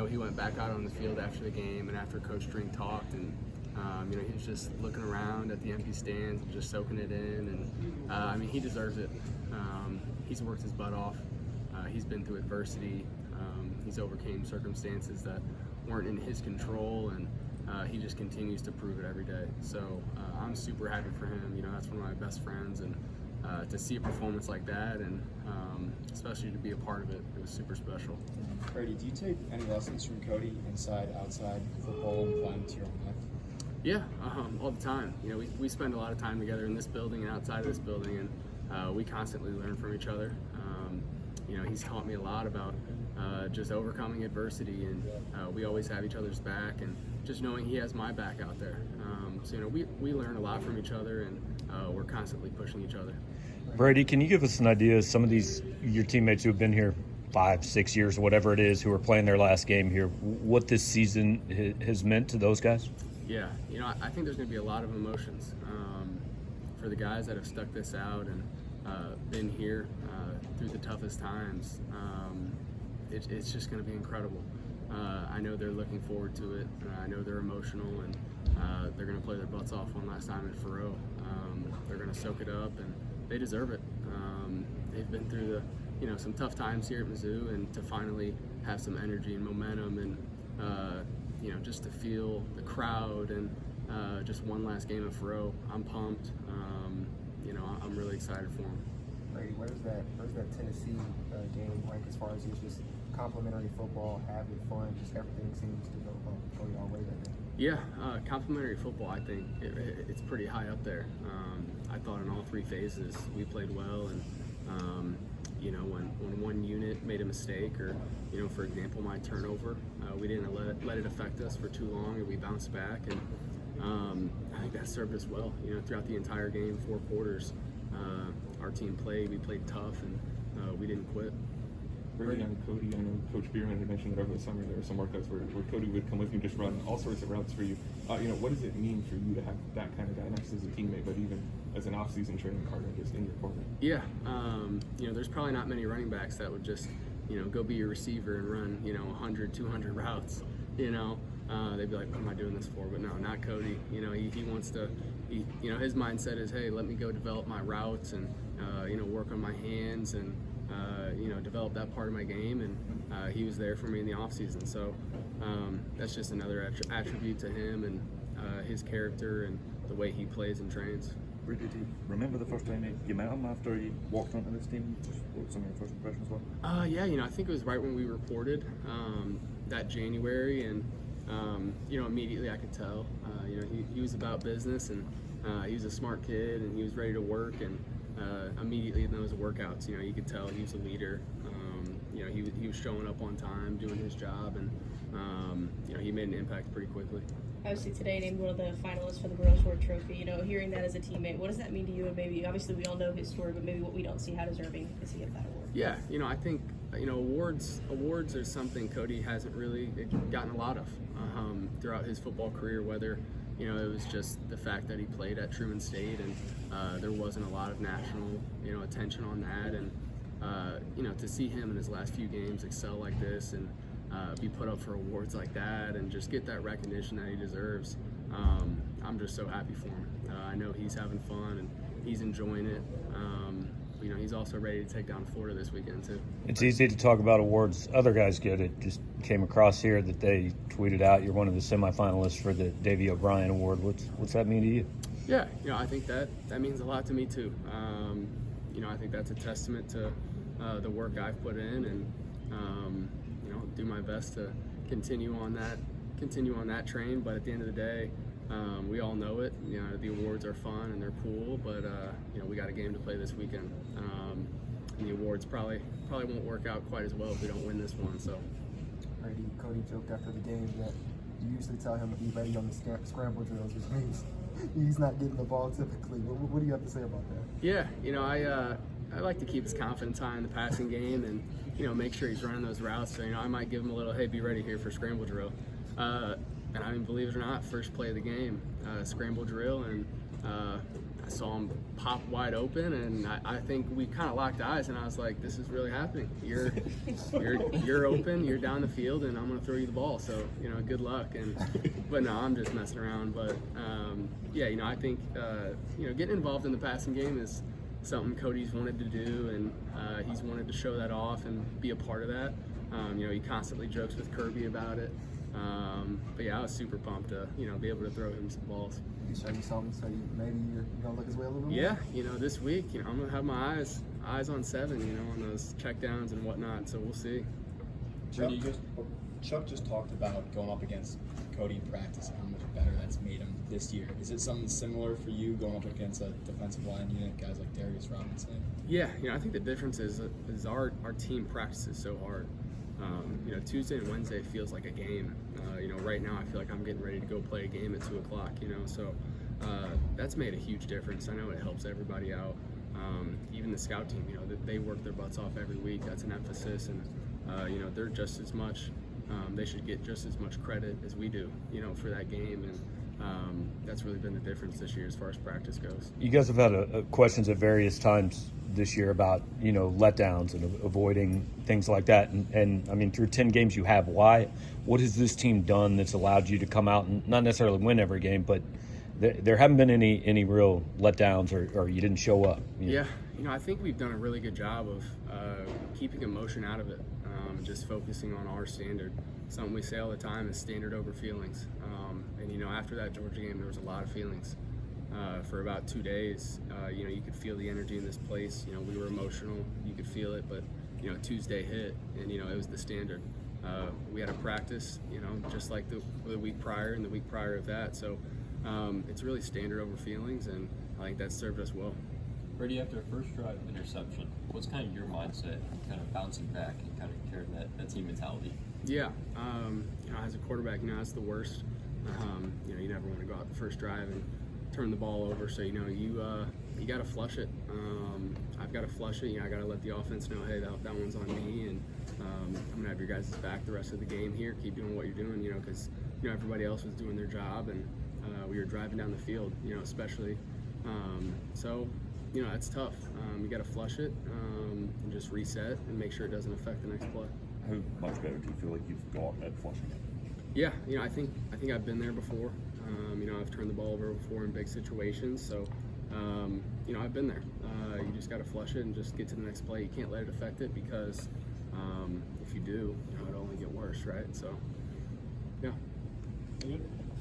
he went back out on the field after the game and after Coach Drink talked, and he was just looking around at the empty stands and just soaking it in. And he deserves it. He's worked his butt off. He's been through adversity. He's overcame circumstances that weren't in his control, and he just continues to prove it every day. So I'm super happy for him. That's one of my best friends, and to see a performance like that, and especially to be a part of it, it was super special. Brady, do you take any lessons from Cody inside, outside football and apply them to your own life? Yeah, all the time. We spend a lot of time together in this building and outside of this building, and we constantly learn from each other. He's taught me a lot about just overcoming adversity, and we always have each other's back, and just knowing he has my back out there. We learn a lot from each other, and we're constantly pushing each other. Brady, can you give us an idea of some of your teammates who have been here 5-6 years, whatever it is, who are playing their last game here, what this season has meant to those guys? Yeah, I think there's going to be a lot of emotions for the guys that have stuck this out and been here through the toughest times. It's just going to be incredible. I know they're looking forward to it. I know they're emotional, and they're going to play their butts off one last time at Faroe. They're going to soak it up, and they deserve it. They've been through some tough times here at Mizzou, and to finally have some energy and momentum, and just to feel the crowd, and just one last game of Faroe. I'm pumped. I'm really excited for them. Brady, where's that Tennessee game rank as far as just complimentary football, having fun, just everything seems to go your way that day? Yeah, complimentary football, I think it's pretty high up there. I thought in all three phases we played well, and when one unit made a mistake, or for example my turnover, we didn't let it affect us for too long, and we bounced back, and I think that served us well. Throughout the entire game, 4 quarters, our team played. We played tough, and we didn't quit. Brady on Cody, I know Coach Bierman had mentioned that over the summer there were some workouts where Cody would come with you and just run all sorts of routes for you. What does it mean for you to have that kind of guy, not just as a teamate, but even as an off-season training partner just in your corner? Yeah, there's probably not many running backs that would just, go be your receiver and run, 100, 200 routes. They'd be like, what am I doing this for? But no, not Cody. He wants to, his mindset is, hey, let me go develop my routes and, work on my hands and, develop that part of my game. And he was there for me in the offseason. So that's just another attribute to him, and his character and the way he plays and trains. Did you remember the first time you met him after you walked onto this team? What were some of your first impressions were? Yeah, I think it was right when we reported that January, and immediately I could tell. He was about business, and he was a smart kid, and he was ready to work, and immediately in those workouts, you could tell he was a leader. He was showing up on time, doing his job, and he made an impact pretty quickly. Obviously today named one of the finalists for the Girls World Trophy. Hearing that as a teammate, what does that mean to you? And maybe, obviously we all know his story, but maybe what we don't see, how deserving is he of that award? Yeah, I think awards are something Cody hasn't really gotten a lot of throughout his football career, whether it was just the fact that he played at Truman State, and there wasn't a lot of national attention on that, and to see him in his last few games excel like this, and be put up for awards like that, and just get that recognition that he deserves. I'm just so happy for him. I know he's having fun, and he's enjoying it. He's also ready to take down Florida this weekend too. It's easy to talk about awards other guys get. It just came across here that they tweeted out you're one of the semifinalists for the Davey O'Brien Award. What's that mean to you? Yeah, I think that means a lot to me too. I think that's a testament to the work I've put in, and do my best to continue on that train. But at the end of the day, we all know it. The awards are fun and they're cool, but we got a game to play this weekend. And the awards probably won't work out quite as well if we don't win this one. So, Brady, Cody joked after the game that you usually tell him to be ready on the scramble drills, which means he's not getting the ball typically. What do you have to say about that? Yeah, I like to keep his confidence high in the passing game, and make sure he's running those routes. So I might give him a little, hey, be ready here for scramble drill. And believe it or not, first play of the game, scramble drill, and I saw him pop wide open, and I think we kind of locked eyes, and I was like, this is really happening. You're open, you're down the field, and I'm going to throw you the ball. So, good luck. But no, I'm just messing around. But, yeah, I think, getting involved in the passing game is something Cody's wanted to do, and he's wanted to show that off and be a part of that. He constantly jokes with Kirby about it. But yeah, I was super pumped to, be able to throw him some balls. He show you something, so maybe you're gonna look his way a little bit more? Yeah, this week, I'm gonna have my eyes on 7, on those check downs and whatnot. So we'll see. Chuck just talked about going up against Cody in practice and how much better that's made him this year. Is it something similar for you going up against a defensive line unit, guys like Darius Robinson? Yeah, I think the difference is our team practices so hard. Tuesday and Wednesday feels like a game. Right now I feel like I'm getting ready to go play a game at 2 o'clock, so that's made a huge difference. I know it helps everybody out. Even the scout team, they work their butts off every week. That's an emphasis, and they're just as much, they should get just as much credit as we do, for that game. And that's really been the difference this year as far as practice goes. You guys have had questions at various times this year about, letdowns and avoiding things like that. And I mean, through 10 games you have. What has this team done that's allowed you to come out and not necessarily win every game, but there haven't been any real letdowns or you didn't show up? Yeah, I think we've done a really good job of keeping emotion out of it, just focusing on our standard. Something we say all the time is standard over feelings. And after that Georgia game, there was a lot of feelings. For about 2 days, you could feel the energy in this place. We were emotional, you could feel it, but Tuesday hit, and it was the standard. We had a practice, just like the week prior and the week prior of that. So it's really standard over feelings, and I think that's served us well. Brady, after a first drive interception, what's kind of your mindset in kind of bouncing back and kind of carrying that team mentality? Yeah, as a quarterback, that's the worst. You never want to go out the first drive and turn the ball over. So you got to flush it. I've got to flush it. I got to let the offense know, hey, that one's on me, and I'm gonna have your guys' back the rest of the game here. Keep doing what you're doing, because everybody else was doing their job, and we were driving down the field, especially. So that's tough. You got to flush it and just reset and make sure it doesn't affect the next play. How much better do you feel like you've got at flushing it? Yeah, I think I've been there before. I've turned the ball over before in big situations, so I've been there. You just got to flush it and just get to the next play. You can't let it affect it, because if you do, it'll only get worse, right? So, yeah.